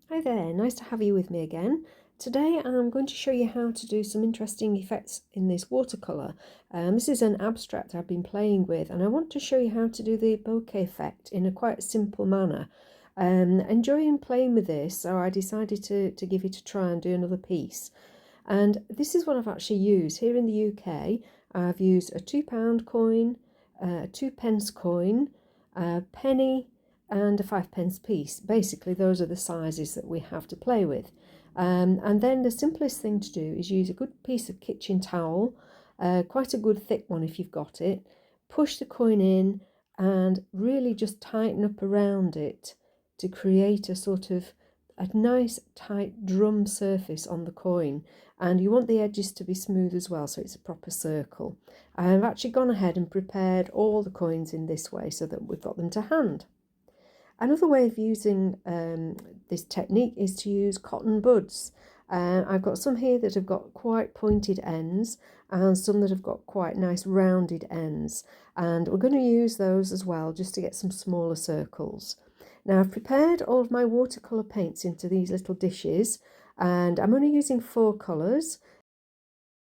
Hi there, nice to have you with me again. Today I'm going to show you how to do some interesting effects in this watercolour. This is an abstract I've been playing with, and I want to show you how to do the bokeh effect in a quite simple manner. Enjoying playing with this, so I decided to give it a try and do another piece. And this is what I've actually used. Here in the UK, I've used a £2 coin, a 2p coin, a penny, and a 5p piece. Basically, those are the sizes that we have to play with. And then the simplest thing to do is use a good piece of kitchen towel, quite a good thick one if you've got it. Push the coin in and really just tighten up around it to create a sort of a nice tight drum surface on the coin, and you want the edges to be smooth as well, so it's a proper circle. I've actually gone ahead and prepared all the coins in this way so that we've got them to hand. Another way of using this technique is to use cotton buds. I've got some here that have got quite pointed ends and some that have got quite nice rounded ends, and we're going to use those as well just to get some smaller circles. Now I've prepared all of my watercolour paints into these little dishes, and I'm only using 4 colours,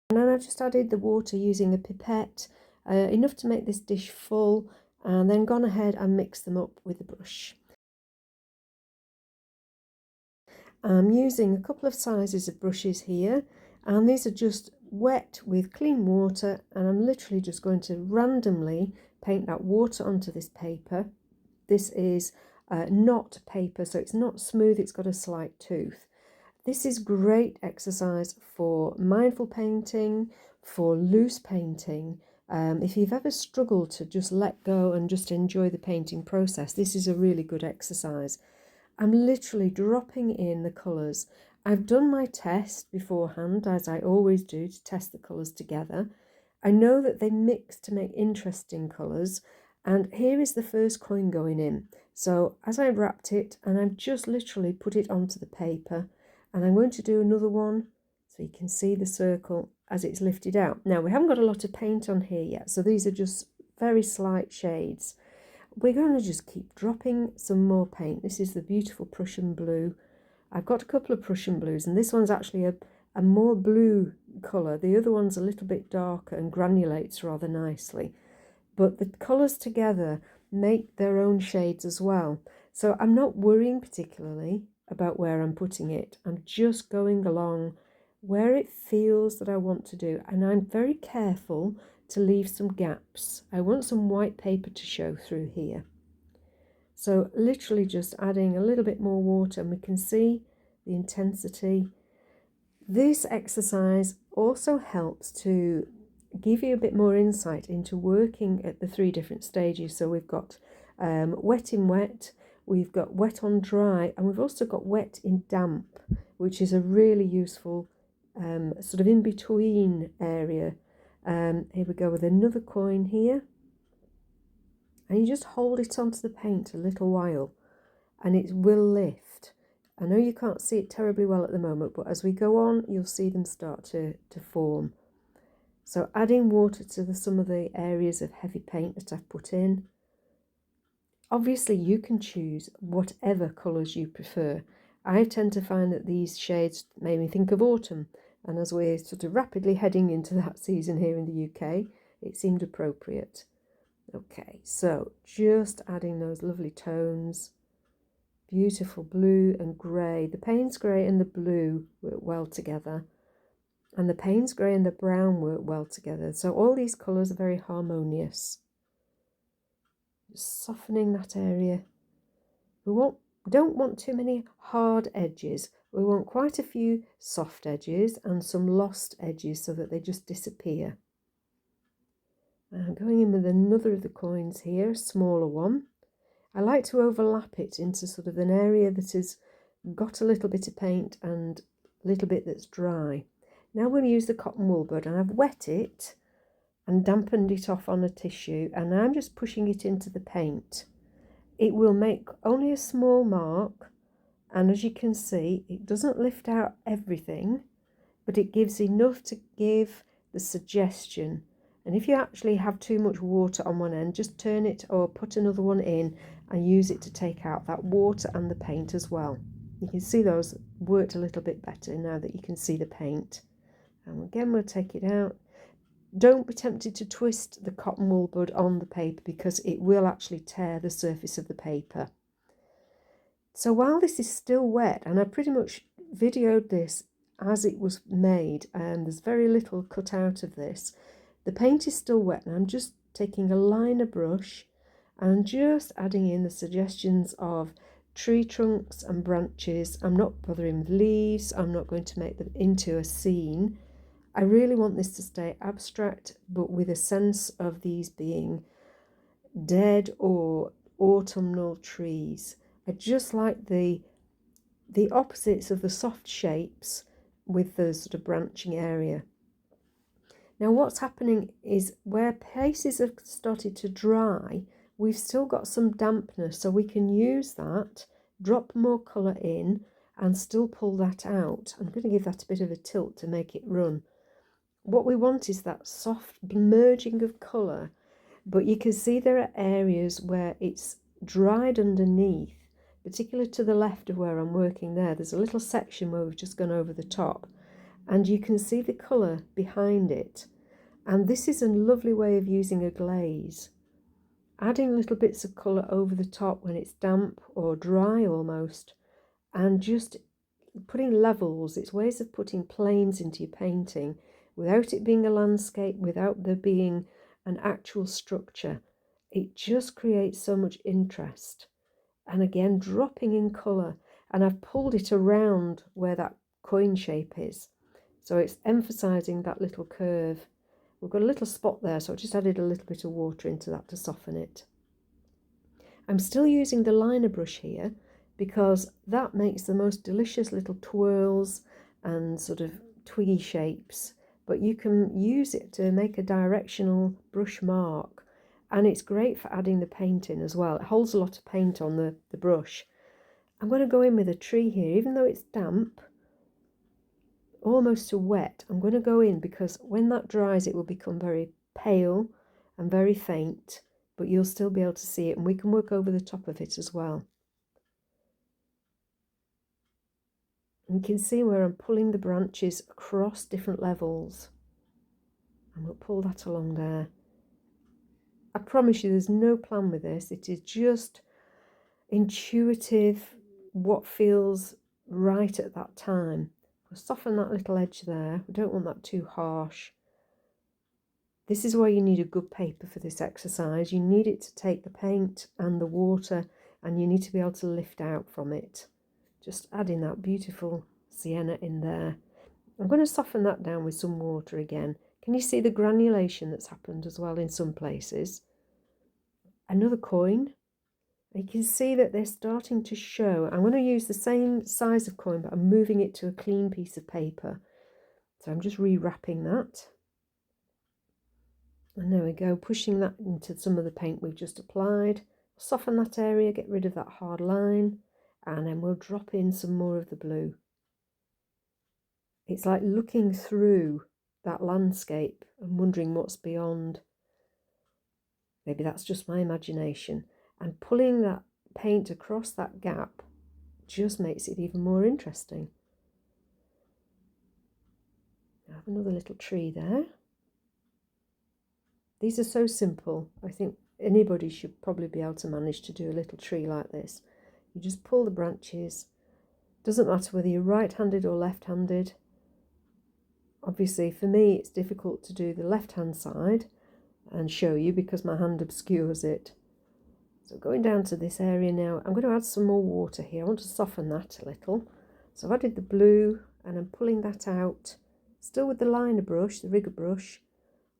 and then I've just added the water using a pipette, enough to make this dish full, and then gone ahead and mixed them up with the brush. I'm using a couple of sizes of brushes here, and these are just wet with clean water, and I'm literally just going to randomly paint that water onto this paper. This is not paper, so it's not smooth, it's got a slight tooth. This is great exercise for mindful painting, for loose painting. If you've ever struggled to just let go and just enjoy the painting process, this is a really good exercise. I'm literally dropping in the colours. I've done my test beforehand, as I always do, to test the colours together. I know that they mix to make interesting colours, and here is the first coin going in. So as I wrapped it, and I've just literally put it onto the paper, and I'm going to do another one so you can see the circle as it's lifted out. Now, we haven't got a lot of paint on here yet, so these are just very slight shades. We're going to just keep dropping some more paint. This is the beautiful Prussian blue. I've got a couple of Prussian blues, and this one's actually a more blue colour. The other one's a little bit darker and granulates rather nicely. But the colours together make their own shades as well. So I'm not worrying particularly about where I'm putting it. I'm just going along where it feels that I want to do. And I'm very careful to leave some gaps. I want some white paper to show through here. So literally just adding a little bit more water, and we can see the intensity. This exercise also helps to give you a bit more insight into working at the 3 different stages. So we've got wet in wet, we've got wet on dry, and we've also got wet in damp, which is a really useful sort of in-between area. Here we go with another coin here, and you just hold it onto the paint a little while and it will lift. I know you can't see it terribly well at the moment, but as we go on you'll see them start to form. So adding water to some of the areas of heavy paint that I've put in. Obviously you can choose whatever colours you prefer. I tend to find that these shades make me think of autumn, and as we're sort of rapidly heading into that season here in the UK, it seemed appropriate. Okay, so just adding those lovely tones. Beautiful blue and grey. The Payne's grey and the blue work well together, and the Payne's grey and the brown work well together. So all these colours are very harmonious. Just softening that area. We don't want too many hard edges. We want quite a few soft edges and some lost edges so that they just disappear. I'm going in with another of the coins here, a smaller one. I like to overlap it into sort of an area that has got a little bit of paint and a little bit that's dry. Now we'll use the cotton wool bud, and I've wet it and dampened it off on a tissue, and I'm just pushing it into the paint. It will make only a small mark, and as you can see, it doesn't lift out everything, but it gives enough to give the suggestion. And if you actually have too much water on one end, just turn it or put another one in and use it to take out that water and the paint as well. You can see those worked a little bit better now that you can see the paint. And again, we'll take it out. Don't be tempted to twist the cotton wool bud on the paper because it will actually tear the surface of the paper. So while this is still wet, and I pretty much videoed this as it was made, and there's very little cut out of this, the paint is still wet, and I'm just taking a liner brush and just adding in the suggestions of tree trunks and branches. I'm not bothering with leaves. I'm not going to make them into a scene. I really want this to stay abstract, but with a sense of these being dead or autumnal trees. I just like the opposites of the soft shapes with the sort of branching area. Now what's happening is where places have started to dry, we've still got some dampness, so we can use that, drop more colour in and still pull that out. I'm going to give that a bit of a tilt to make it run. What we want is that soft merging of colour, but you can see there are areas where it's dried underneath, particularly to the left of where I'm working there. There's a little section where we've just gone over the top, and you can see the colour behind it. And this is a lovely way of using a glaze. Adding little bits of colour over the top when it's damp or dry almost, and just putting levels. It's ways of putting planes into your painting without it being a landscape, without there being an actual structure. It just creates so much interest. And again, dropping in colour, and I've pulled it around where that coin shape is, so it's emphasising that little curve. We've got a little spot there, so I just added a little bit of water into that to soften it. I'm still using the liner brush here because that makes the most delicious little twirls and sort of twiggy shapes, but you can use it to make a directional brush mark, and it's great for adding the paint in as well. It holds a lot of paint on the brush. I'm going to go in with a tree here, even though it's damp, almost to wet. I'm going to go in because when that dries it will become very pale and very faint, but you'll still be able to see it, and we can work over the top of it as well. And you can see where I'm pulling the branches across different levels, and we'll pull that along there. I promise you there's no plan with this. It is just intuitive, what feels right at that time. We'll soften that little edge there. We don't want that too harsh. This is why you need a good paper for this exercise. You need it to take the paint and the water, and you need to be able to lift out from it. Just adding that beautiful sienna in there. I'm going to soften that down with some water again. Can you see the granulation that's happened as well in some places? Another coin. You can see that they're starting to show. I'm going to use the same size of coin, but I'm moving it to a clean piece of paper. So I'm just rewrapping that. And there we go, pushing that into some of the paint we've just applied. Soften that area, get rid of that hard line, and then we'll drop in some more of the blue. It's like looking through that landscape and wondering what's beyond. Maybe that's just my imagination. And pulling that paint across that gap just makes it even more interesting. I have another little tree there. These are so simple. I think anybody should probably be able to manage to do a little tree like this. You just pull the branches. Doesn't matter whether you're right-handed or left-handed. Obviously for me it's difficult to do the left-hand side and show you because my hand obscures it. So going down to this area now, I'm going to add some more water here. I want to soften that a little. So I've added the blue and I'm pulling that out, still with the liner brush, the rigger brush,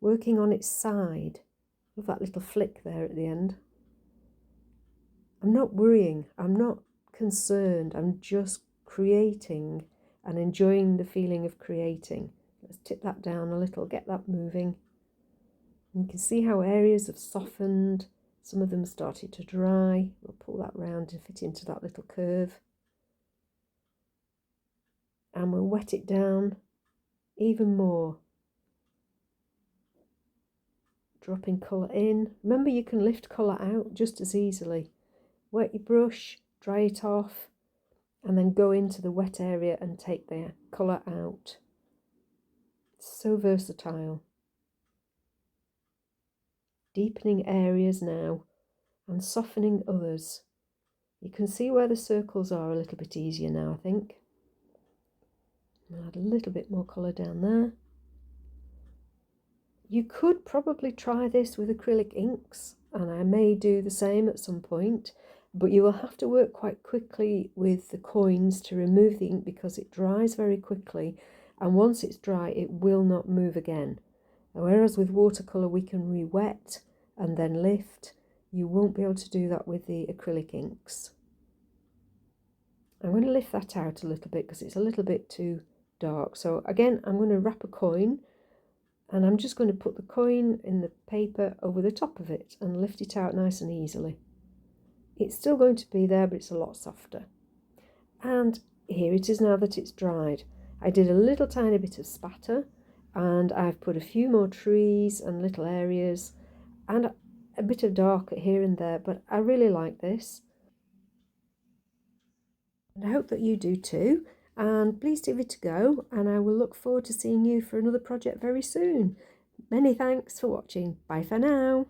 working on its side. Love that little flick there at the end. I'm not worrying, I'm not concerned, I'm just creating and enjoying the feeling of creating. Let's tip that down a little, get that moving. And you can see how areas have softened. Some of them started to dry. We'll pull that round to fit into that little curve. And we'll wet it down even more. Dropping colour in. Remember, you can lift colour out just as easily. Wet your brush, dry it off, and then go into the wet area and take the colour out. It's so versatile. Deepening areas now and softening others. You can see where the circles are a little bit easier now, I think. I'll add a little bit more colour down there. You could probably try this with acrylic inks, and I may do the same at some point, but you will have to work quite quickly with the coins to remove the ink because it dries very quickly, and once it's dry it will not move again. Whereas with watercolour we can re-wet and then lift, you won't be able to do that with the acrylic inks. I'm going to lift that out a little bit because it's a little bit too dark. So again, I'm going to wrap a coin, and I'm just going to put the coin in the paper over the top of it and lift it out nice and easily. It's still going to be there, but it's a lot softer. And here it is now that it's dried. I did a little tiny bit of spatter, and I've put a few more trees and little areas and a bit of dark here and there, but I really like this. And I hope that you do too. And please give it a go, and I will look forward to seeing you for another project very soon. Many thanks for watching. Bye for now.